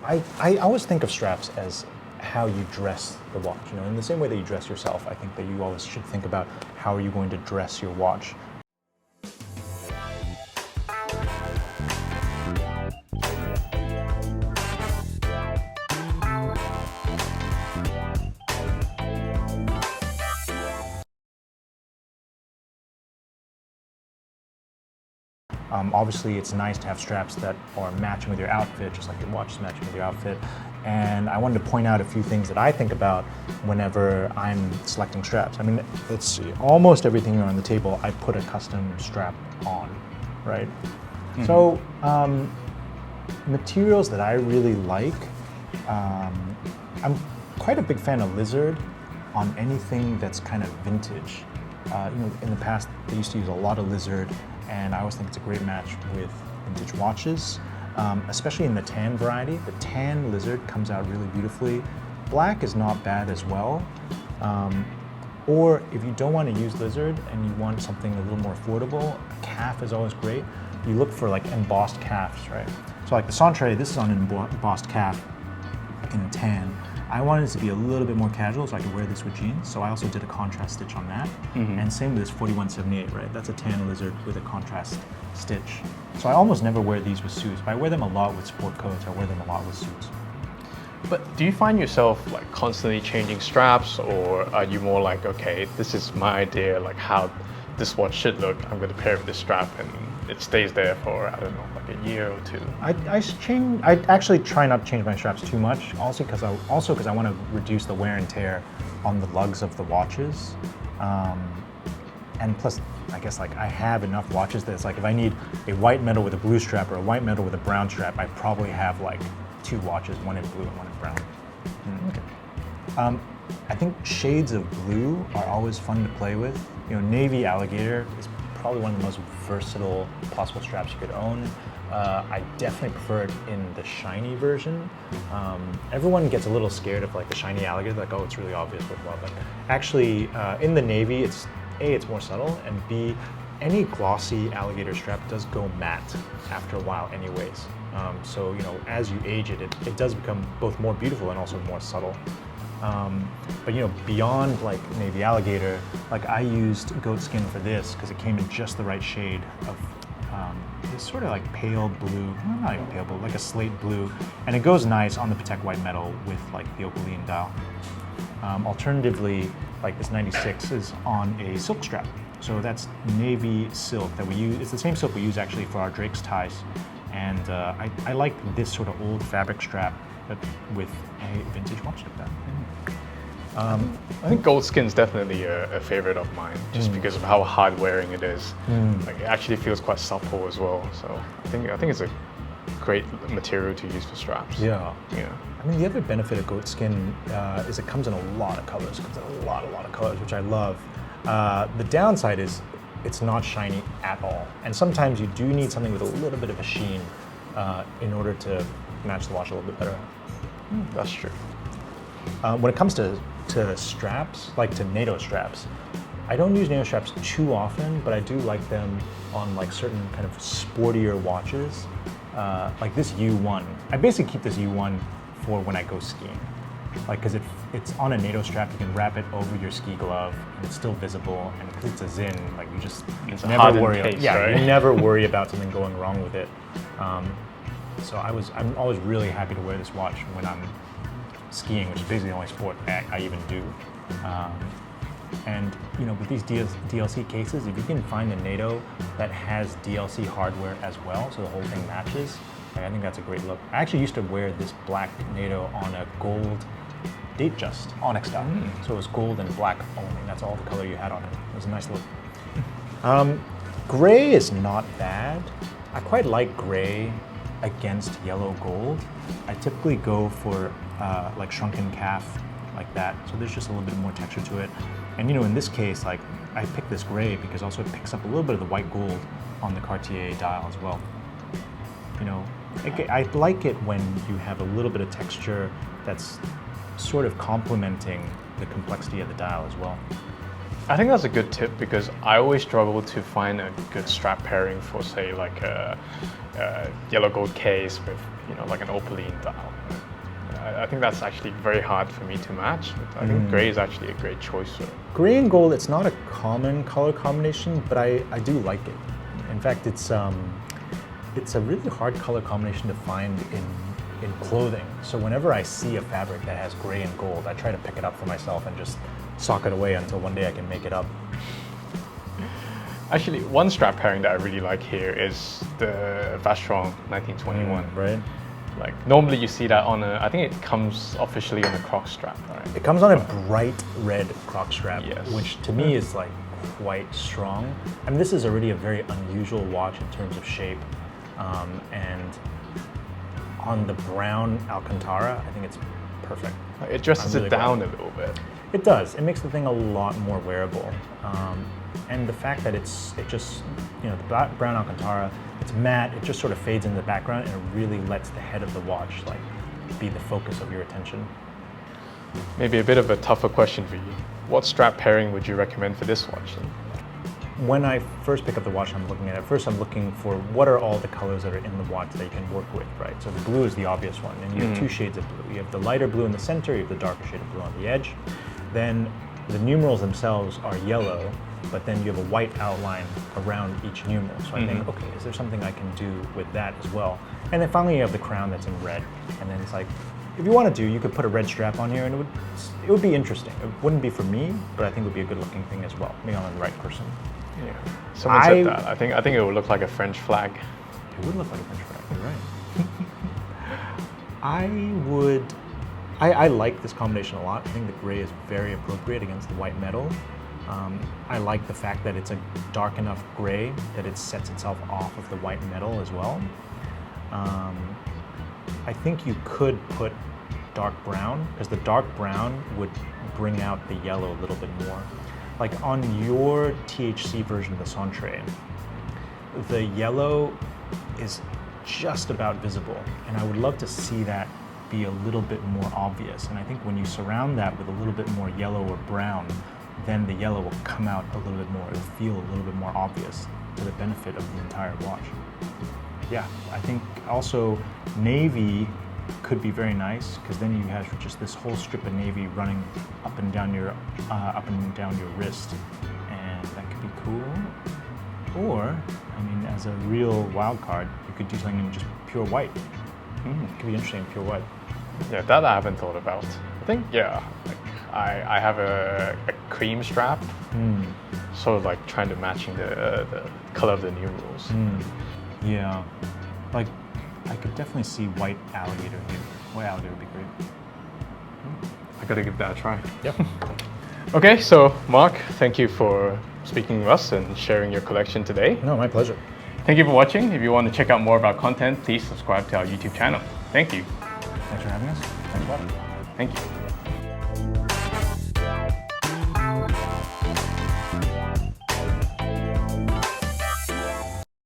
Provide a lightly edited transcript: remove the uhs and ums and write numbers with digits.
I always think of straps as how you dress the watch. You know, in the same way that you dress yourself, I think that you always should think about how are you going to dress your watch. Obviously, it's nice to have straps that are matching with your outfit, just like your watch is matching with your outfit. And I wanted to point out a few things that I think about whenever I'm selecting straps. I mean, let's see, almost everything on the table, I put a custom strap on, right? Mm-hmm. So, materials that I really like, I'm quite a big fan of lizard on anything that's kind of vintage. You know, in the past, they used to use a lot of lizard, and I always think it's a great match with vintage watches, especially in the tan variety. The tan lizard comes out really beautifully. Black is not bad as well. Or if you don't want to use lizard and you want something a little more affordable, calf is always great. You look for like embossed calves, right? So like the Centre, this is on an embossed calf in tan. I wanted it to be a little bit more casual so I could wear this with jeans, so I also did a contrast stitch on that. Mm-hmm. And same with this 4178, right? That's a tan lizard with a contrast stitch. So I almost never wear these with suits, but I wear them a lot with sport coats, I wear them a lot with suits. But do you find yourself like constantly changing straps, or are you more like, okay, this is my idea, like how this watch should look, I'm going to pair it with this strap, and it stays there for, I don't know, like a year or two? I actually try not to change my straps too much, also because I want to reduce the wear and tear on the lugs of the watches. And plus, I guess like I have enough watches that it's like if I need a white metal with a blue strap or a white metal with a brown strap, I probably have like 2 watches, one in blue and one in brown. Okay. I think shades of blue are always fun to play with. You know, navy alligator is probably one of the most versatile possible straps you could own. I definitely prefer it in the shiny version. Everyone gets a little scared of like the shiny alligator, like, oh, it's really obvious with what, but actually in the navy, it's more subtle, and B, any glossy alligator strap does go matte after a while anyways. So, you know, as you age it does become both more beautiful and also more subtle. But you know, beyond like navy alligator, like I used goat skin for this because it came in just the right shade of this sort of like pale blue, well, not even pale blue, like a slate blue, and it goes nice on the Patek white metal with like the opaline dial. Alternatively, like this 96 is on a silk strap, so that's navy silk that we use. It's the same silk we use actually for our Drake's ties, and I like this sort of old fabric strap but with a vintage watch like that. I think gold skin's definitely a favorite of mine, just because of how hard wearing it is. Like it actually feels quite supple as well. So I think it's a great material to use for straps. Yeah. I mean, the other benefit of goat skin is it comes in a lot of colors. It comes in a lot of colors, which I love. The downside is it's not shiny at all, and sometimes you do need something with a little bit of a sheen in order to match the watch a little bit better. That's true. When it comes to straps, like to NATO straps, I don't use NATO straps too often, but I do like them on like certain kind of sportier watches, like this U1. I basically keep this U1 for when I go skiing, like because it's on a NATO strap, you can wrap it over your ski glove, and it's still visible, and because it's a Zin, like you just never worry. Case, yeah, right? You never worry about something going wrong with it. So I'm always really happy to wear this watch when I'm skiing, which is basically the only sport I even do. And you know, with these DLC cases, if you can find a NATO that has DLC hardware as well, so the whole thing matches, I think that's a great look. I actually used to wear this black NATO on a gold date just Onyx dial. So it was gold and black only. That's all the color you had on it. It was a nice look. Gray is not bad. I quite like gray against yellow gold. I typically go for like shrunken calf, like that. So there's just a little bit more texture to it. And you know, in this case, like I picked this gray because also it picks up a little bit of the white gold on the Cartier dial as well. You know, I like it when you have a little bit of texture that's sort of complementing the complexity of the dial as well. I think that's a good tip, because I always struggle to find a good strap pairing for, say, like a yellow gold case with, you know, like an opaline dial. I think that's actually very hard for me to match. I think gray is actually a great choice. Gray and gold, it's not a common color combination, but I do like it. In fact, it's a really hard color combination to find in clothing. So whenever I see a fabric that has gray and gold, I try to pick it up for myself and just sock it away until one day I can make it up. Actually, one strap pairing that I really like here is the Vacheron 1921. Right. Like normally you see that on I think it comes officially on a Croc strap, right? It comes on a bright red Croc strap, Yes. which to me is like quite strong. I mean, this is already a very unusual watch in terms of shape, and on the brown Alcantara, I think it's perfect. It dresses I'm really it down glad. a little bit. It does. It makes the thing a lot more wearable, and the fact that it just, you know, the brown Alcantara, it's matte. It just sort of fades into the background, and it really lets the head of the watch like be the focus of your attention. Maybe a bit of a tougher question for you. What strap pairing would you recommend for this watch? When I first pick up the watch, I'm looking at it. First, I'm looking for what are all the colors that are in the watch that you can work with, right? So the blue is the obvious one, and you have two shades of blue. You have the lighter blue in the center, you have the darker shade of blue on the edge. Then the numerals themselves are yellow, but then you have a white outline around each numeral. So I think, okay, is there something I can do with that as well? And then finally you have the crown that's in red. And then it's like, if you want to do, you could put a red strap on here and it would be interesting. It wouldn't be for me, but I think it would be a good looking thing as well, maybe on the right person. Yeah. Someone said that. I think it would look like a French flag. It would look like a French flag, you're right. I like this combination a lot. I think the gray is very appropriate against the white metal. I like the fact that it's a dark enough gray that it sets itself off of the white metal as well. I think you could put dark brown, because the dark brown would bring out the yellow a little bit more. Like on your THC version of the Centre, the yellow is just about visible, and I would love to see that be a little bit more obvious. And I think when you surround that with a little bit more yellow or brown, then the yellow will come out a little bit more. It'll feel a little bit more obvious to the benefit of the entire watch. Yeah, I think also navy could be very nice, because then you have just this whole strip of navy running up and down your wrist, and that could be cool. Or, I mean, as a real wild card, you could do something in just pure white. It could be interesting in pure white. Yeah, that I haven't thought about. I think, yeah, like I have a cream strap, sort of like trying to matching the color of the numerals. Yeah, like I could definitely see white alligator here. White alligator would be great. I gotta give that a try. Yep. Okay, so Mark, thank you for speaking with us and sharing your collection today. No, my pleasure. Thank you for watching. If you want to check out more of our content, please subscribe to our YouTube channel. Thank you. Thanks for having us. Thanks for watching. Thank you.